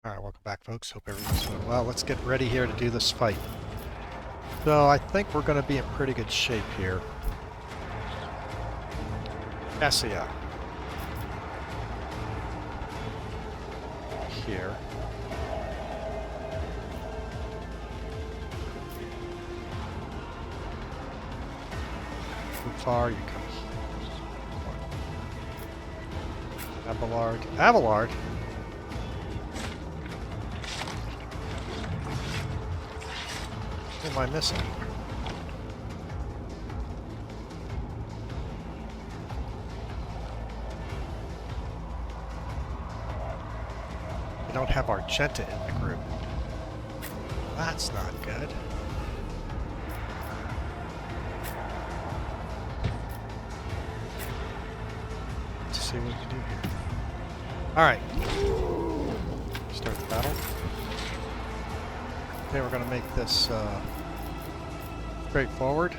Alright, welcome back folks. Hope everyone's doing well. Let's get ready here to do this fight. So I think we're going to be in pretty good shape here. Essia. Here. Too far, you come here. Abelard. Abelard? What am I missing? We don't have Argenta in the group. That's not good. Let's see what we can do here. Alright. Start the battle. Okay, we're going to make this straightforward.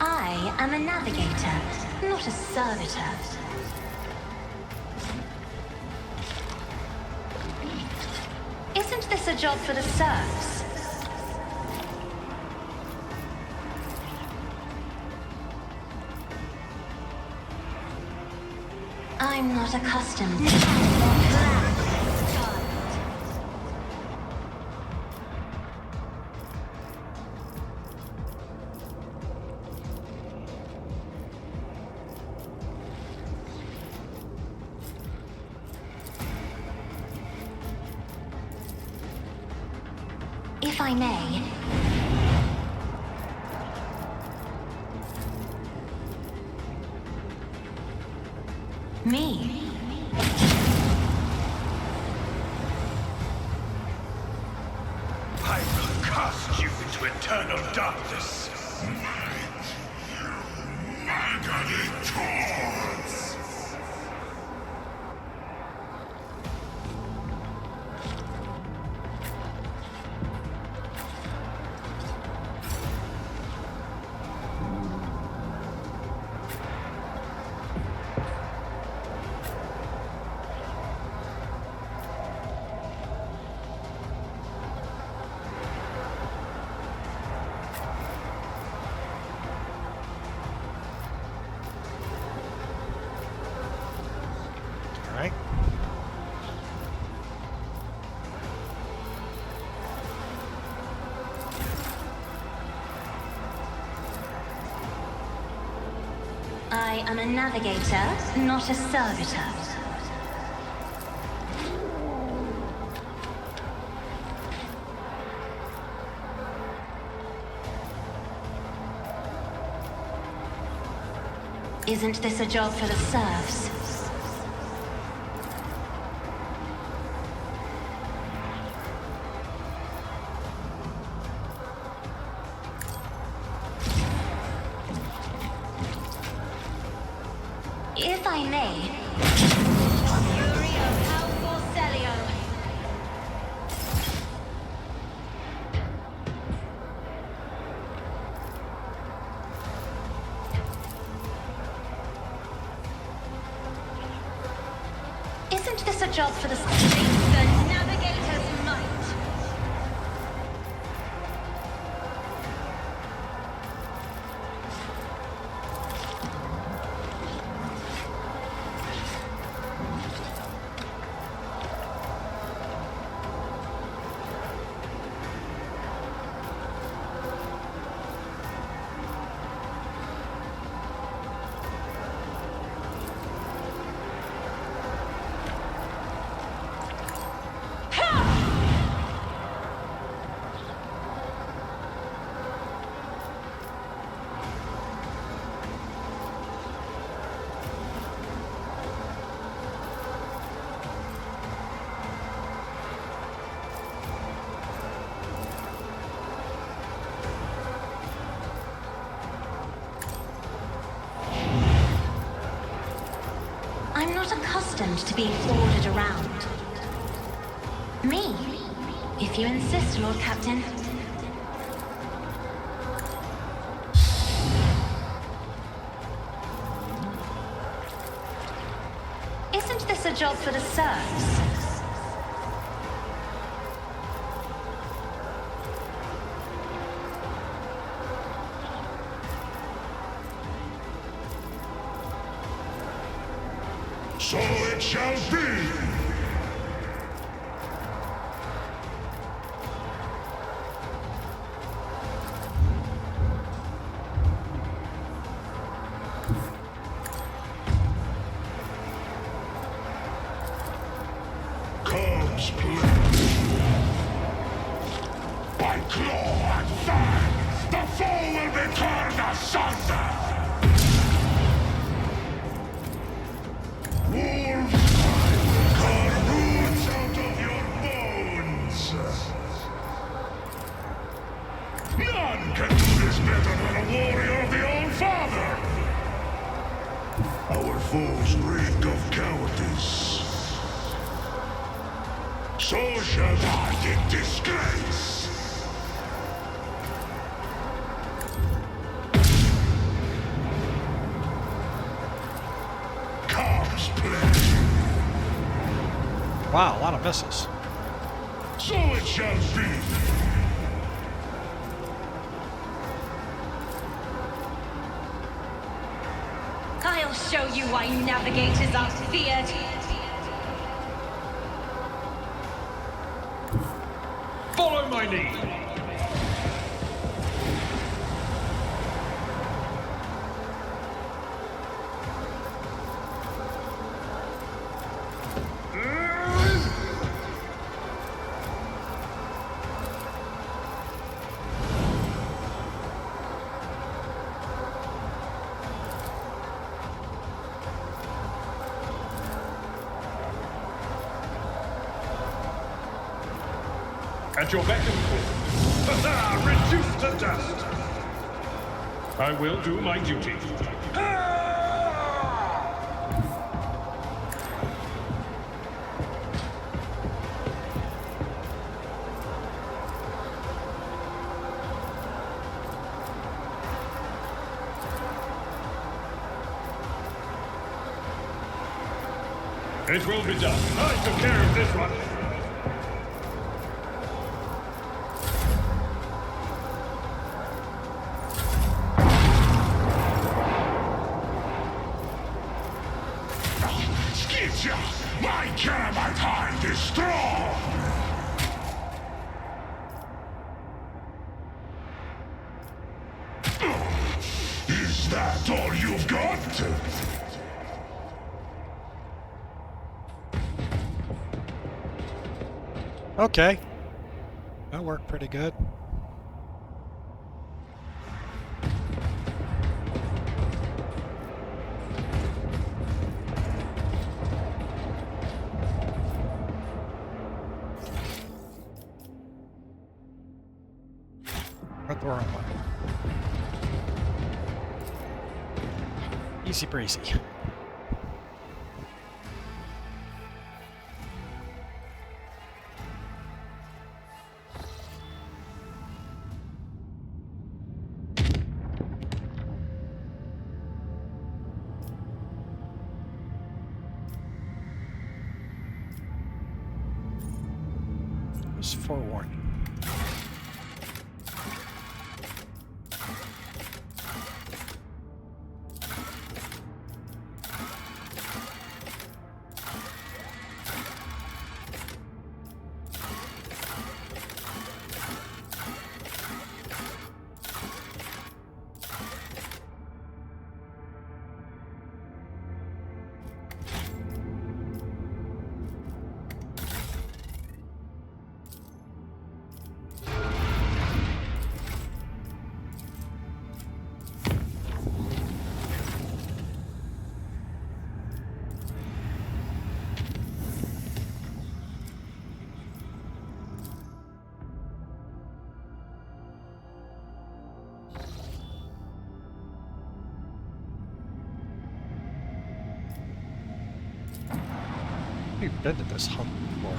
I am a navigator, not a servitor. Isn't this a job for the serfs? I'm not accustomed to If I may. Me? I will cast you into eternal darkness. Alright. I am a navigator, not a servitor. Isn't this a job for the serfs? If I may. Fury of Powerful Celio. Isn't this a job for the navigator's might? I'm not accustomed to being ordered around. Me, if you insist, Lord Captain. Isn't this a job for the serfs? So it shall be! Comes by claw and fang, the foe will be torn asunder! Wolves, I will carve roots out of your bones! None can do this better than a warrior of the Old Father! Our foes reek of cowardice. So shall I in disgrace! Comes play! Wow, a lot of misses. So it shall be! I'll show you why navigators are feared. Follow my lead. At your beck and call. Reduced to dust. I will do my duty. It will be done. I took care of this one. My Caramite hind is strong! Is that all you've got? Okay. That worked pretty good. Went the wrong way. Easy breezy. Just forewarning. We've been to this hump before.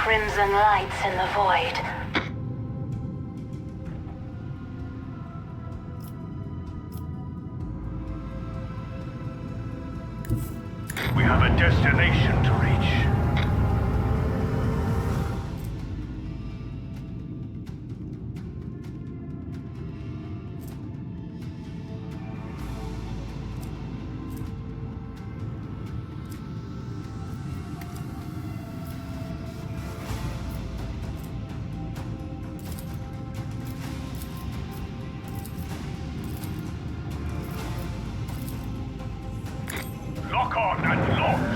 crimson lights in the void. We have a destination to reach. Lock on and launch!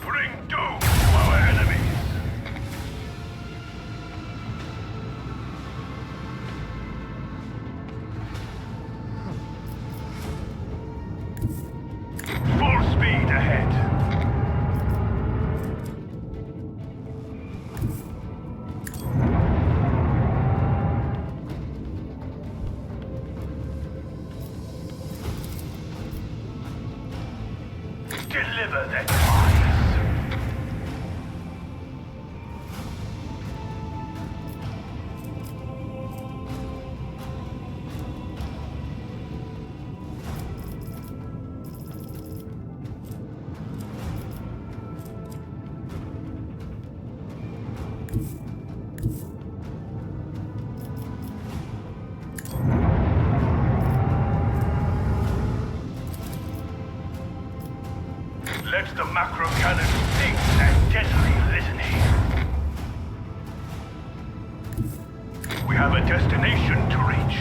Bring doom to our enemies! Full speed ahead. Deliver their demise. Let the macro cannon sing that deadly litany. We have a destination to reach.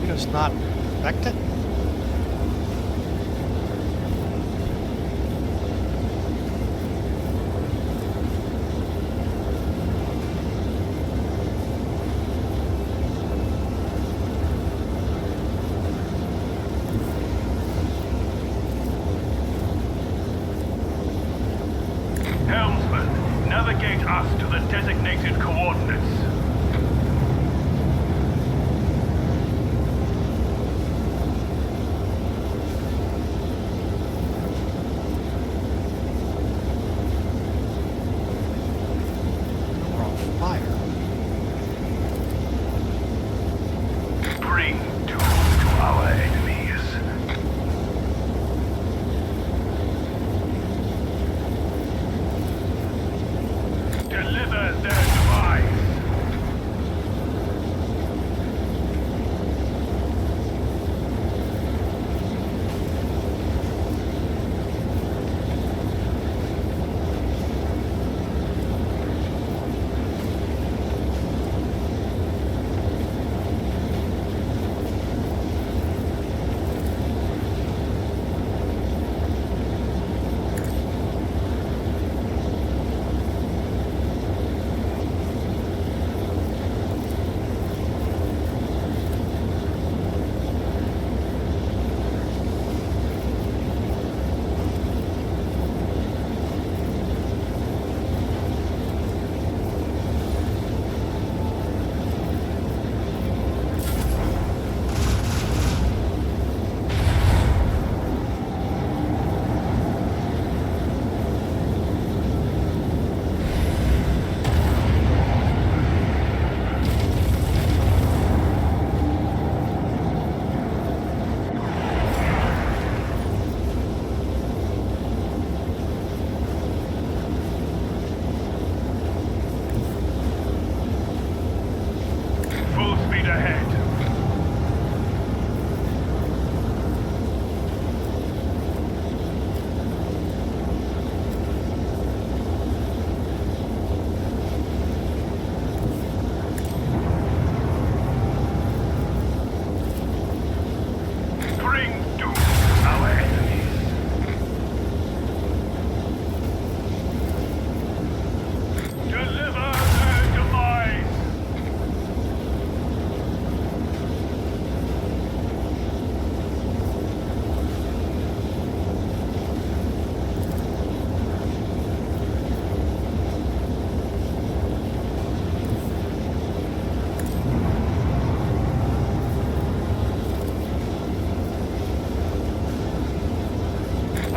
It's not infected? Helmsman, navigate us to the designated coordinates. We're on fire. Bring doom to our enemies. Deliver their demise.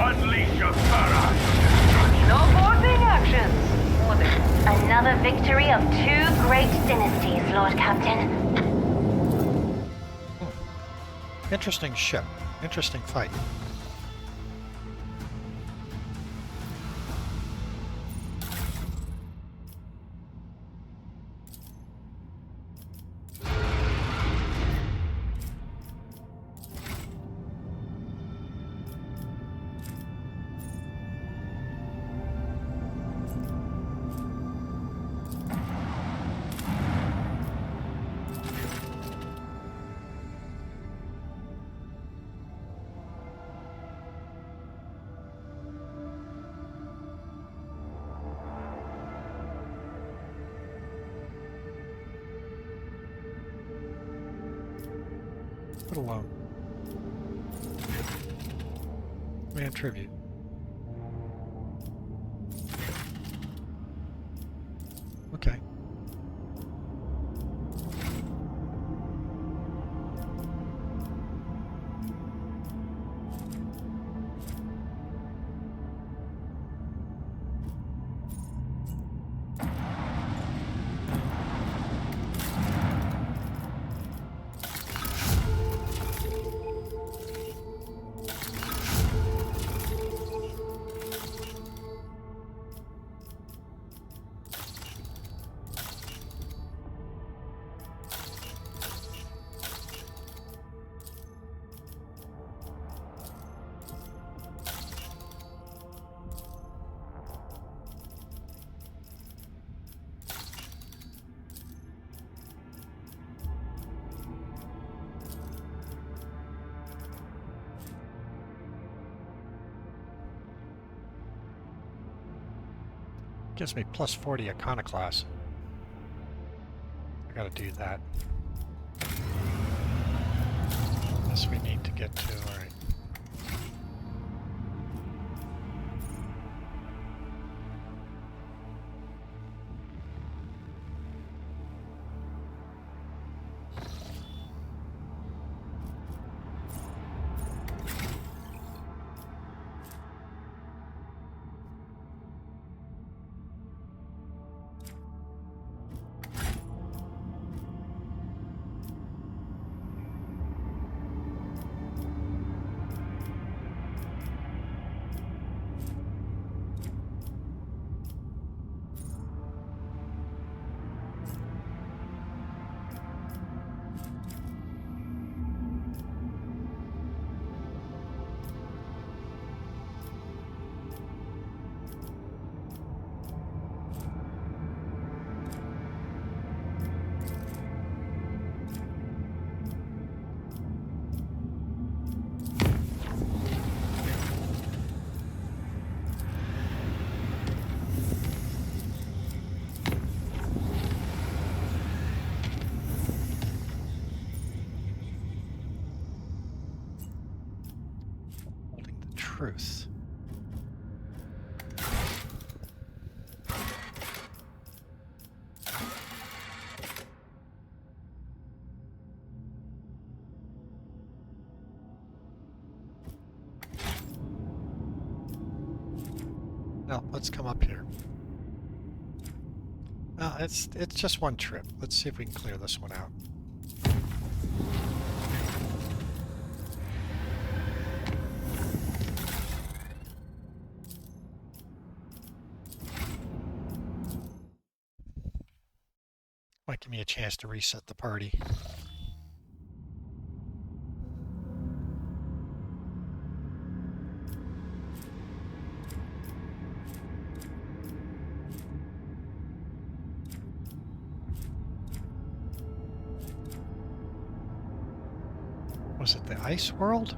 Unleash your fury! No forcing actions. Mother. Another victory of 2 great dynasties, Lord Captain. Interesting ship. Interesting fight. Put alone. Man tribute. Okay. Gives me plus 40 iconoclast. I gotta do that. This we need to get to, alright. Truth. Now, let's come up here. It's just one trip. Let's see if we can clear this one out. Might give me a chance to reset the party. Was it the ice world?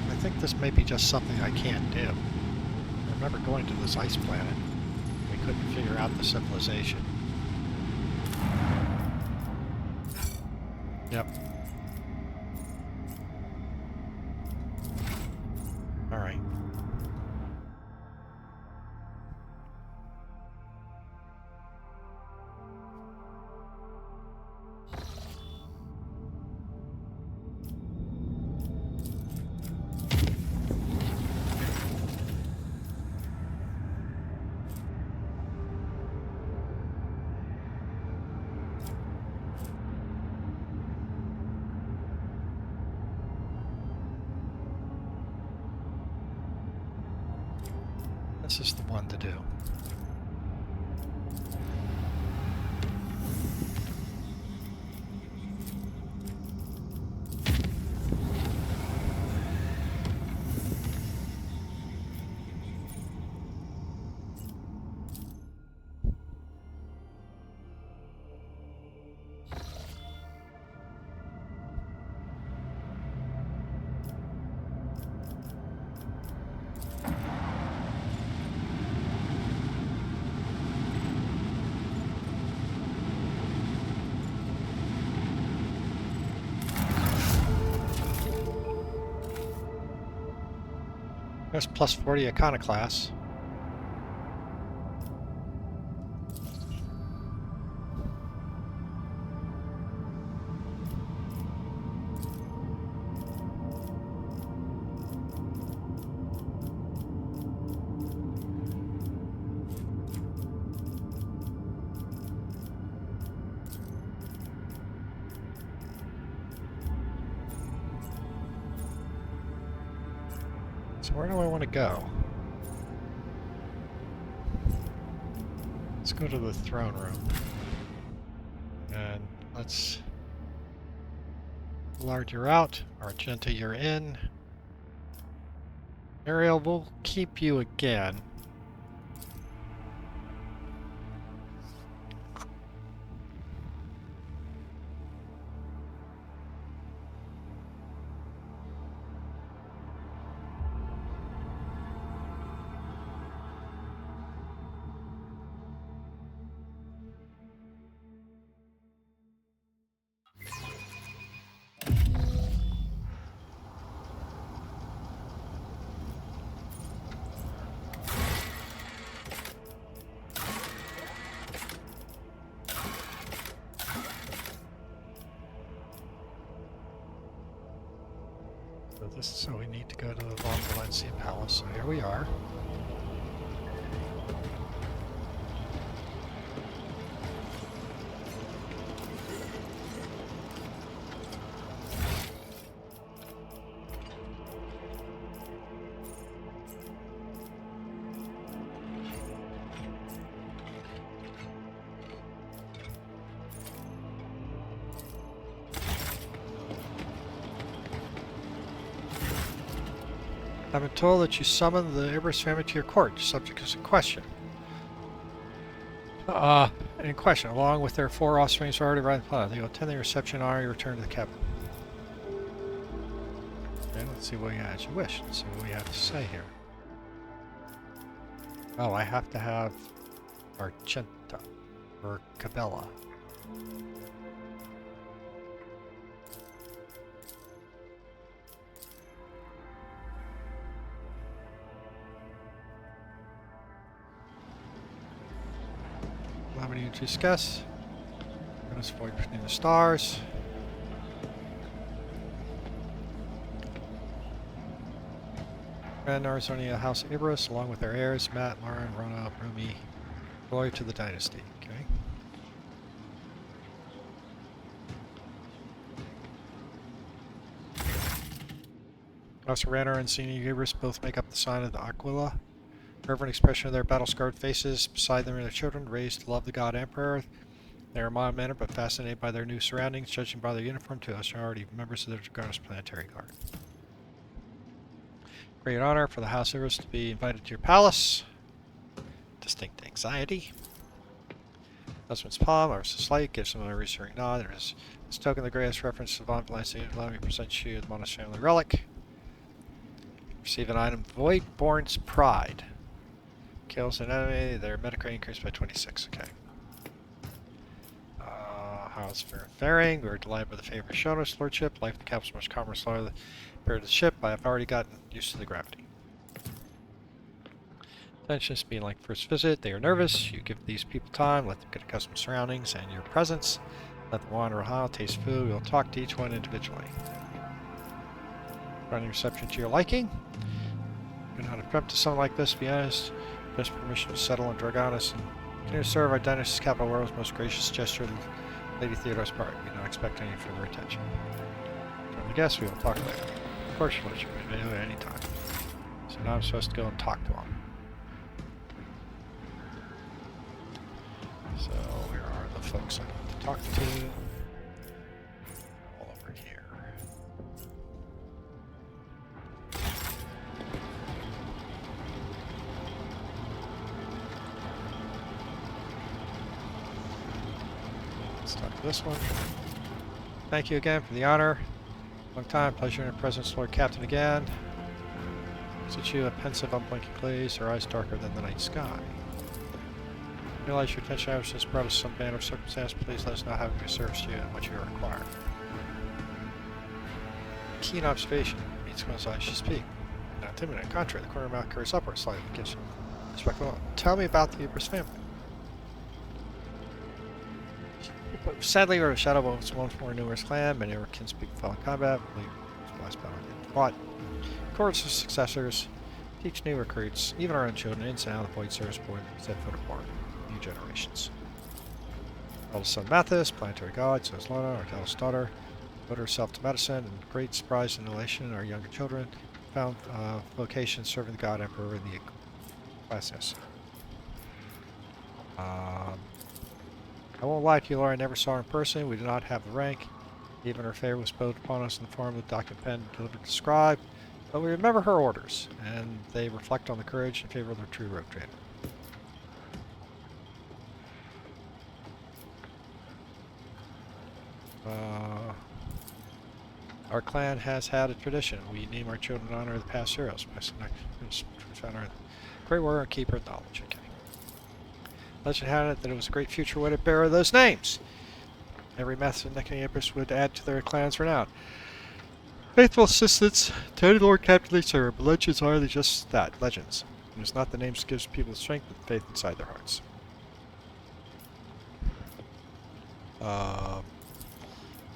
I think this may be just something I can't do. I remember going to this ice planet. We couldn't figure out the civilization. Yep. Alright. This is the one to do. There's plus 40 Iconoclast. So where do I want to go? Let's go to the throne room. And let's... Lard, you're out. Argenta, you're in. Ariel, we'll keep you again. So we need to go to the Valencia Palace. So here we are. I've been told that you summoned the Erebis family to your court. Your subject is in question. In question, along with their 4 offspring who are already arrived on the planet. They will attend the reception and honor your return to the capital. Okay, let's see what you as you wish. Let's see what we have to say here. Oh, I have to have Argenta or Cabela. How many you discuss? Let's void between the stars. And Arzonia House Erebis, along with their heirs, Matt, Lauren, Rona, Rumi, loyal to the dynasty. Okay. Officer Ranner and Senior Erebis both make up the sign of the Aquila. Reverent expression of their battle-scarred faces. Beside them are their children, raised to love the God Emperor. They are mild-mannered but fascinated by their new surroundings, judging by their uniform to us are already members of the Dragonis Planetary Guard. Great honor for the House Erebis to be invited to your palace. Distinct anxiety. Husband's palm, or slight, gives him a reassuring nod. There is this token, the greatest reference to Von Valencia. Allow me to present you the Mona's family relic. Receive an item, Voidborn's Pride. Kills an enemy, their Metacritic increased by 26, okay. How's faring? We're delighted by the favor shown us, Lordship. Life in the capital is much calmer, slower than compared to the ship. I have already gotten used to the gravity. Tensions being like first visit, they are nervous. You give these people time, let them get accustomed to surroundings and your presence. Let them wander around, taste food. We'll talk to each one individually. Running reception to your liking. You know how to prep to something like this, to be honest. Just permission to settle in Dragonis and continue to serve our dynasty's capital world's most gracious gesture of Lady Theodore's part. We don't expect any further attention. From the guests, we will talk later. Of course, your lordship, at any time. So now I'm supposed to go and talk to him. So where are the folks I need to talk to? All over here. Let's talk to this one. Thank you again for the honor. Long time, pleasure in your presence, Lord Captain again. Such you a pensive, unblinking gaze, her eyes darker than the night sky. Realize your attention hours has brought us some band of circumstance. Please let us know how we can serve you and what you require. Keen observation meets one's eyes she speak. Not timid, contrary, the corner of mouth curves upward slightly, gives respectful. Tell me about the Erebis family. Sadly, our shadow was one more numerous clan, many of our kinspeak fell in combat, fought. Courts of successors, teach new recruits, even our own children, in sound, the void service board, set foot apart, new generations. Eldest son Mathis, planetary god, so is Lana, our eldest daughter, devoted herself to medicine, and great surprise and elation, our younger children found vocation serving the god emperor in the class. I won't lie to you, Laura, I never saw her in person. We did not have the rank. Even her favor was bestowed upon us in the form of the document pen delivered to scribe. But we remember her orders, and they reflect on the courage and favor of the true road trader. Our clan has had a tradition. We name our children in honor of the past heroes. Great warrior and keeper of knowledge. Okay. Legend had it that it was a great future way to bear those names. Every method in Naaki Erebis would add to their clan's renown. Faithful assistants, Tony Lord Captain Lightseeker, but legends are just that, legends. And it's not the names that gives people the strength but faith inside their hearts.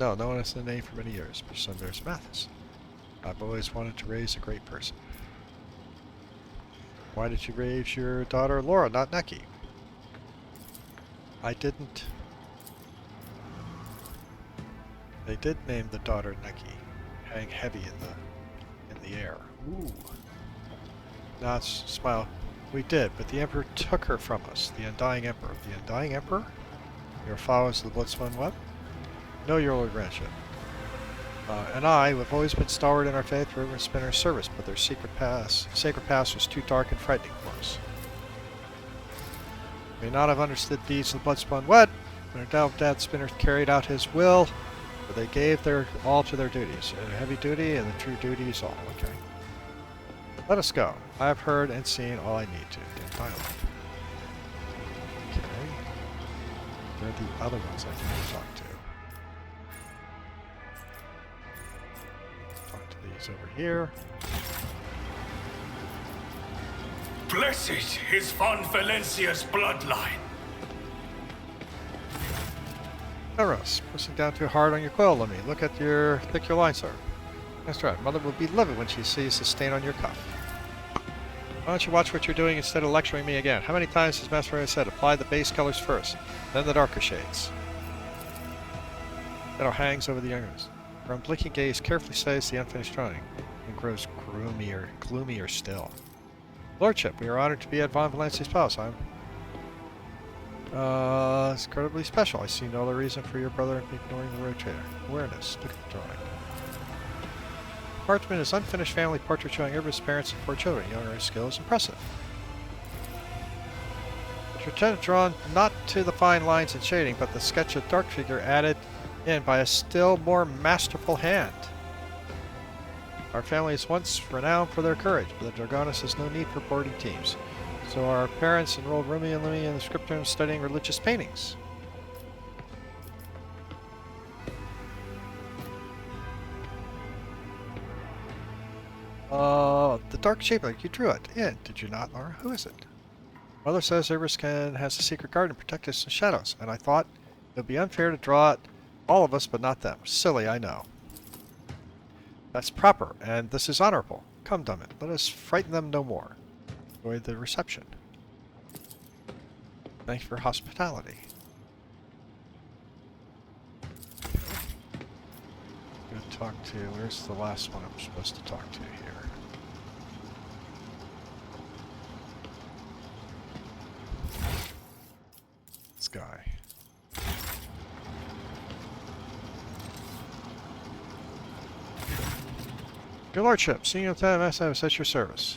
No one has the name for many years, but son bears Mathis. I've always wanted to raise a great person. Why did you raise your daughter Laura, not Naaki? I didn't. They did name the daughter Naaki, hang heavy in the air. Ooh. Now smile. We did, but the Emperor took her from us. The Undying Emperor. The Undying Emperor? Your followers of the Bloodspun what? No, your Lord Grandship. And I, who have always been stalwart in our faith, were in Spinner's service, but their sacred past was too dark and frightening for us. May not have understood the deeds of the Bloodspun wet, when our dad Spinner carried out his will, but they gave their all to their duties. A heavy duty and the true duty is all. Okay. Let us go. I have heard and seen all I need to in dialogue. Okay. Where are the other ones I can talk to? Talk to these over here. Blessed is Von Valencia's bloodline. Eros, pressing down too hard on your quill, let me look at your thick your lines are. That's right, Mother will be livid when she sees the stain on your cuff. Why don't you watch what you're doing instead of lecturing me again? How many times has Master Ray said, apply the base colors first, then the darker shades? Shadow hangs over the young ones. Her unblinking gaze carefully studies the unfinished drawing, and grows gloomier still. Lordship, we are honored to be at Von Valencia's palace. It's incredibly special. I see no other reason for your brother ignoring the rotator. Awareness. Look at the drawing. Parchment is unfinished family portrait showing Erebis' parents and 4 children. Younger skill is impressive. But drawn not to the fine lines and shading, but the sketch of dark figure added in by a still more masterful hand. Our family is once renowned for their courage, but the Dragonis has no need for boarding teams. So our parents enrolled Rumi and Lumi in the scriptum studying religious paintings. The dark shape like you drew it. Yeah, did you not, Laura? Who is it? Mother says Erebis has a secret garden to protect us from shadows, and I thought it would be unfair to draw it all of us, but not them. Silly, I know. That's proper, and this is honorable. Come, Dummit, let us frighten them no more. Enjoy the reception. Thank you for hospitality. I'm going to talk to... Where's the last one I'm supposed to talk to here? This guy. Your Lordship, Senior Lieutenant Massa is at your service.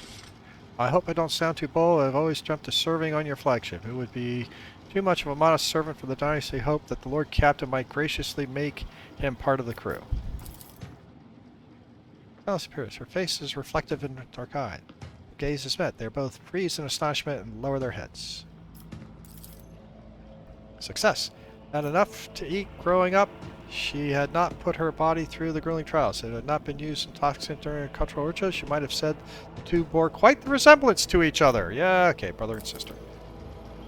I hope I don't sound too bold. I've always dreamt of serving on your flagship. It would be too much of a modest servant for the dynasty. Hope that the Lord Captain might graciously make him part of the crew. Alice appears. Her face is reflective in the dark eye. Gazes met. They both freeze in astonishment and lower their heads. Success. Not enough to eat growing up. She had not put her body through the grueling trials. It had not been used in toxin during her cultural rituals. She might have said the two bore quite the resemblance to each other. Yeah, okay, brother and sister.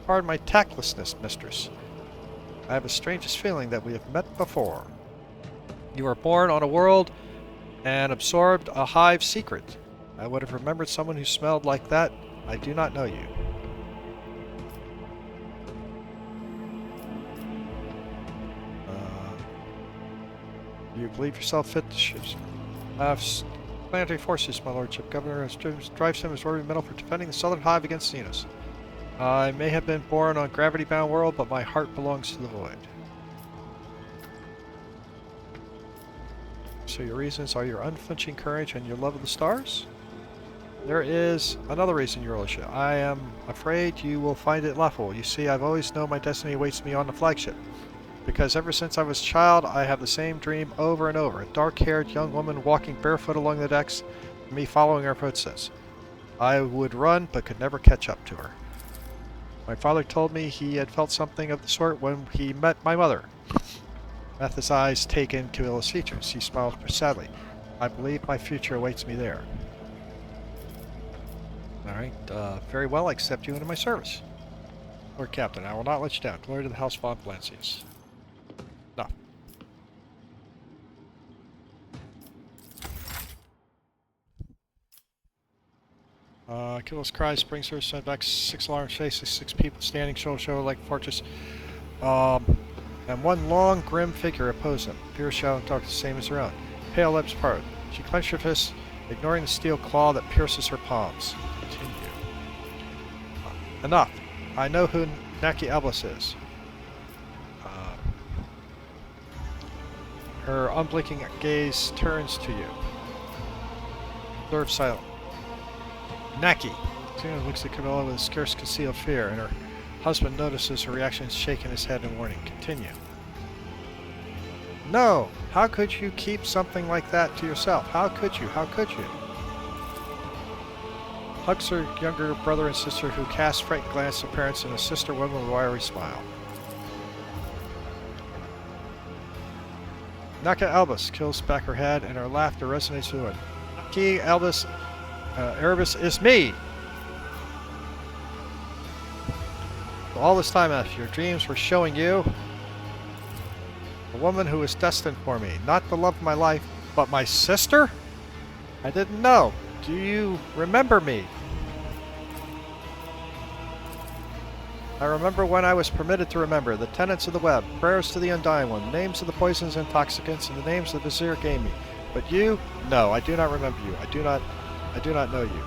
Pardon my tactlessness, mistress. I have a strangest feeling that we have met before. You were born on a world and absorbed a hive secret. I would have remembered someone who smelled like that. I do not know you. You believe yourself fit to ships. Planetary forces, my lordship. Governor drives him as Rory Medal for defending the Southern Hive against Xenos. I may have been born on a gravity-bound world, but my heart belongs to the void. So your reasons are your unflinching courage and your love of the stars? There is another reason, your lordship. I am afraid you will find it laughable. You see, I've always known my destiny awaits me on the flagship. Because ever since I was a child, I have the same dream over and over. A dark-haired young woman walking barefoot along the decks, and me following her footsteps. I would run, but could never catch up to her. My father told me he had felt something of the sort when he met my mother. Metha's eyes take in Camilla's features. He smiles sadly. I believe my future awaits me there. Alright, very well, I accept you into my service. Lord Captain, I will not let you down. Glory to the House von Blancius. No. Killa's cries brings her sent back 6 alarmed faces, 6 people standing shoulder to shoulder like a fortress. And one long, grim figure opposed them. Pure shadow and dark, the same as her own. Pale lips parted. She clenched her fists, ignoring the steel claw that pierces her palms. Continue. Enough. I know who Naaki Erebis is. Her unblinking gaze turns to you. Observe silent. Naaki. Tina looks at Camilla with scarce concealed fear, and her husband notices her reaction, shaking his head in warning. Continue. No! How could you keep something like that to yourself? How could you? How could you? Hugs her younger brother and sister, who cast frightened glance at parents, and a sister woman with a wiry smile. Naaki Erebis kills back her head, and her laughter resonates with it. Naaki Erebis is me! All this time after, your dreams were showing you a woman who was destined for me. Not the love of my life, but my sister? I didn't know. Do you remember me? I remember when I was permitted to remember. The tenets of the web, prayers to the Undying One, names of the poisons and intoxicants, and the names the Vizier gave me. But you? No, I do not remember you. I do not know you.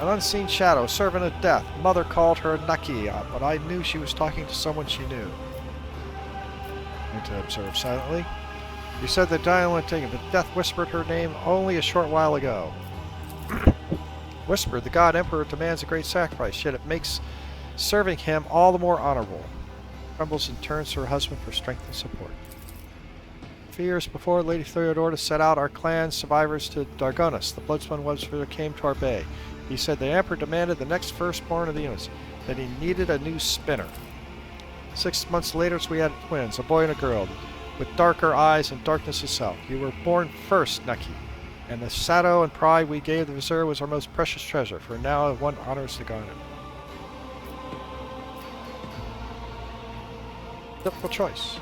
An unseen shadow, servant of death. Mother called her Naaki, but I knew she was talking to someone she knew. I need to observe silently. You said the dying one taken, but death whispered her name only a short while ago. Whispered, the god emperor demands a great sacrifice, yet it makes serving him all the more honorable. Trembles and turns to her husband for strength and support. A few years before Lady Theodora set out our clan survivors to Dargonis, the bloodspun webspear came to our bay. He said the emperor demanded the next firstborn of the units, that he needed a new spinner. 6 months later, we had twins, a boy and a girl, with darker eyes and darkness itself. You were born first, Naaki, and the shadow and pride we gave the Vizier was our most precious treasure, for now one honors the god. Difficult choice.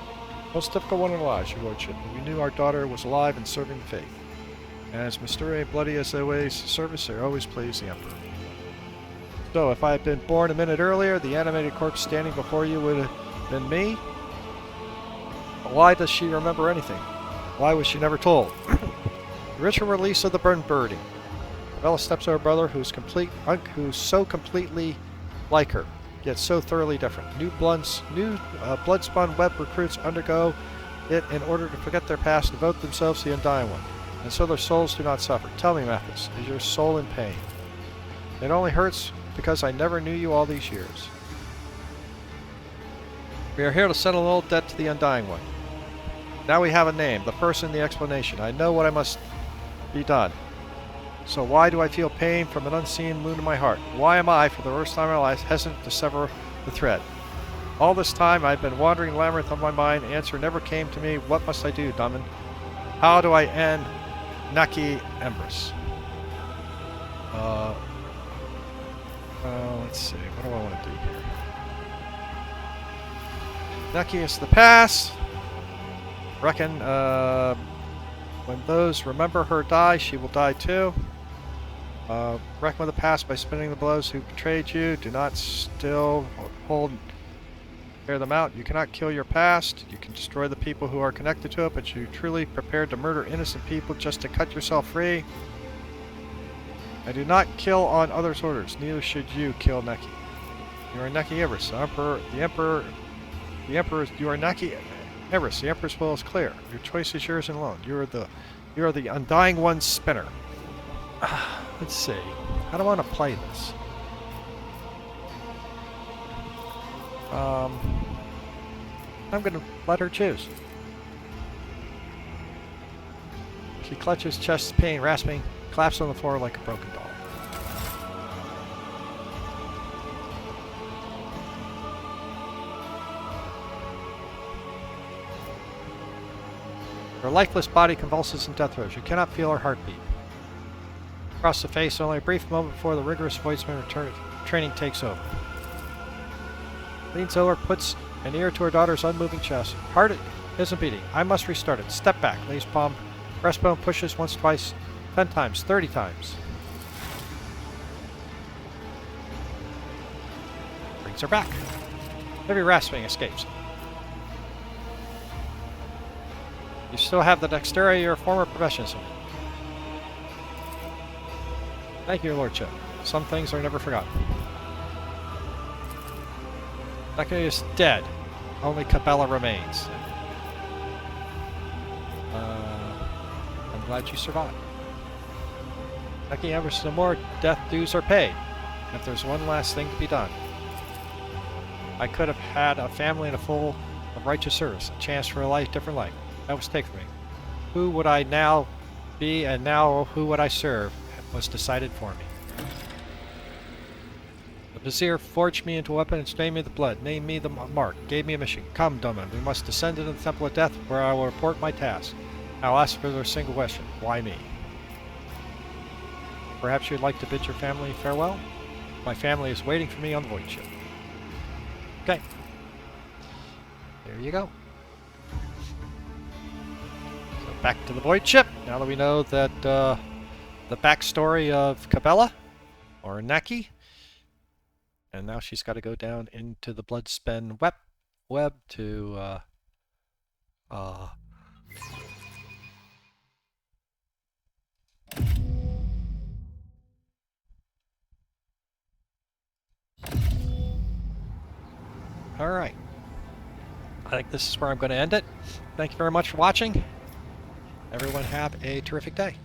Most difficult one in our lives, your lordship. We knew our daughter was alive and serving the faith. And as mysterious and bloody as they always service, they always please the emperor. So, if I had been born a minute earlier, the animated corpse standing before you would have been me? But why does she remember anything? Why was she never told? The ritual release of the burned birdie. Bella steps to her brother, who's so completely like her, yet so thoroughly different. New bloodspun web recruits undergo it in order to forget their past and devote themselves to the Undying One, and so their souls do not suffer. Tell me, Mathis, is your soul in pain? It only hurts because I never knew you all these years. We are here to settle an old debt to the Undying One. Now we have a name, the person, the explanation. I know what I must be done. So why do I feel pain from an unseen wound in my heart? Why am I, for the first time in my life, hesitant to sever the thread? All this time I've been wandering the labyrinth of my mind. The answer never came to me. What must I do, Daman? How do I end Naaki Erebis? Let's see. What do I want to do here? Naaki is the past. Reckon when those remember her die, she will die too. Reckon with the past by spinning the blows who betrayed you. Do not still tear them out. You cannot kill your past. You can destroy the people who are connected to it, but you truly prepared to murder innocent people just to cut yourself free. I do not kill on others' orders. Neither should you kill Naaki. You are Naaki Erebis, the Emperor. You are Naaki Erebis. The Emperor's will is clear. Your choice is yours and alone. You are the Undying One's spinner. Let's see. How do I want to play this? I'm going to let her choose. She clutches chest pain, rasping, collapses on the floor like a broken doll. Her lifeless body convulses in death throes. You cannot feel her heartbeat. Across the face, only a brief moment before the rigorous voiceman training takes over. Leans over, puts an ear to her daughter's unmoving chest. Heart isn't beating. I must restart it. Step back. Lays palm. Breastbone pushes once, twice, 10 times, 30 times. Brings her back. Heavy rasping escapes. You still have the dexterity of your former professions. Thank you, Your Lordship. Some things are never forgotten. Naaki is dead. Only Cabela remains. I'm glad you survived. Naaki Erebis no more. Death dues are paid. If there's one last thing to be done. I could have had a family and a full of righteous service, a chance for a life, different life. That was taken from me. Who would I now be, and now who would I serve, was decided for me. The Vizier forged me into a weapon and stained me the blood, named me the mark, gave me a mission. Come, Doman, we must descend into the Temple of Death, where I will report my task. I'll ask for a single question. Why me? Perhaps you'd like to bid your family farewell? My family is waiting for me on the void ship. Okay. There you go. So back to the void ship. Now that we know that the backstory of Cabela, or Naaki. And now she's got to go down into the Bloodspin web to Alright. I think this is where I'm going to end it. Thank you very much for watching. Everyone have a terrific day.